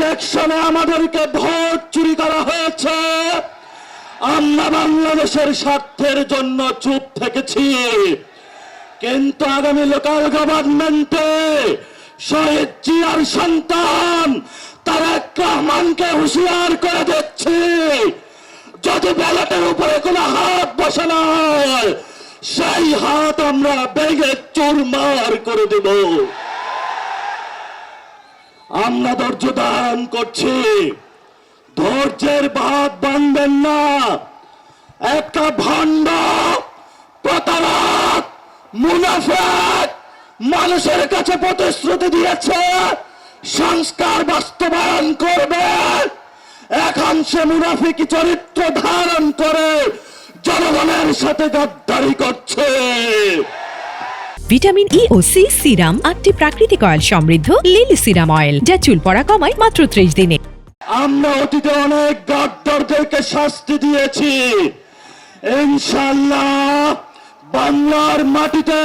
ইলেকশনে আমাদেরকে ভোট চুরি করা হয়েছে, আমরা বাংলাদেশের স্বার্থের জন্য চুপ থেকেছি। কিন্তু আগামী লোকাল গভর্নমেন্টে শহীদ জিয়ার সন্তান তারেক রহমানকে হুঁশিয়ার করে দিচ্ছি, যদি ব্যালটের উপরে কোনো হাত বসে না হয়, সেই হাত আমরা ভেঙে চুরমার করে দেব। আমরা ধৈর্য ধারণ করছি, ধৈর্যের বাঁধ বাঁধবেন না। একটা ভণ্ড প্রতারক মুনাফিক মানুষের কাছে প্রতিশ্রুতি দিয়েছে সংস্কার বাস্তবায়ন করবে, এখন সে মুনাফিকি চরিত্র ধারণ করে জনগণের সাথে গাদ্দারি করছে। ভিটামিন ই ও সি সিরাম 8টি প্রাকৃতিক অয়েল সমৃদ্ধ লিলি সিরাম অয়েল, যা চুল পড়া কমায় মাত্র 30 দিনে। আমরা অতীতে অনেক গাদ্দারদেরকে শাস্তি দিয়েছি, ইনশাআল্লাহ বাংলার মাটিতে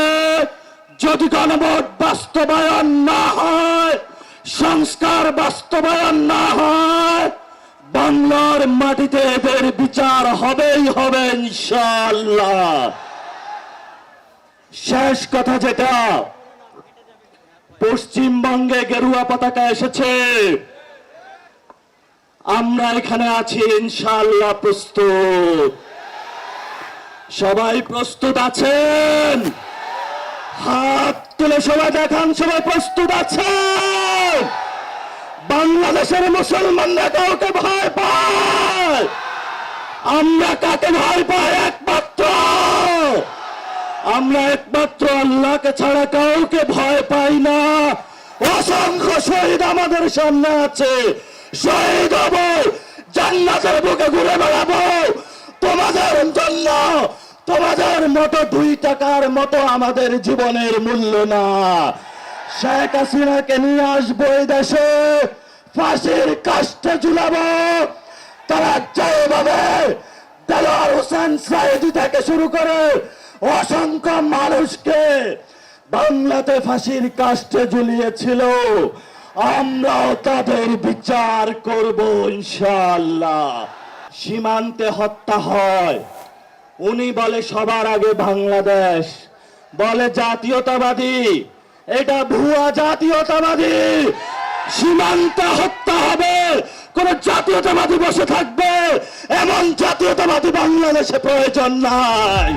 যদি গণভোট বাস্তবায়ন না হয়, সংস্কার বাস্তবায়ন না হয়, বাংলার মাটিতে এদের বিচার হবেই হবে ইনশাআল্লাহ। শেষ কথা যেটা, পশ্চিমবঙ্গে গেরুয়া পতাকা এসেছে, আমরা এখানে আছি ইনশাআল্লাহ প্রস্তুত। সবাই প্রস্তুত আছেন? হাত তুলে সবাই দেখান, সবাই প্রস্তুত আছেন? বাংলাদেশের মুসলমানরা কাউকে ভয় পায়? আমরা কাকে ভয় পাই? আমরা একমাত্র আল্লাহকে ছাড়া কাউকে ভয় পাই না। অসংখ্য শহীদ আমাদের সামনে আছে, শহীদ হব, জান্নাতের বুকে ঘুরে বেড়াবো তোমাদের জন্য। তোমাদের মতো 2 টাকার মতো আমাদের জীবনের মূল্য না। শেখ হাসিনাকে নিয়ে আসবো এই দেশে, ফাঁসির কাস্টে ঝুলাবো। তারা যেভাবে দেলোয়ার হোসেন সাইদি থেকে শুরু করে অসংখ্য মানুষকে বাংলাতে ফাঁসির কাস্টে ঝুলিয়েছিল, আমরাও তাদের বিচার করব ইনশাআল্লাহ। সীমান্তে হত্যা হয়, উনি বলে সবার আগে বাংলাদেশ, বলে জাতীয়তাবাদী, এটা ভুয়া জাতীয়তাবাদী। সীমান্তে হত্যা হবে, কোন জাতীয়তাবাদী বসে থাকবে, এমন জাতীয়তাবাদী বাংলাদেশে প্রয়োজন নাই।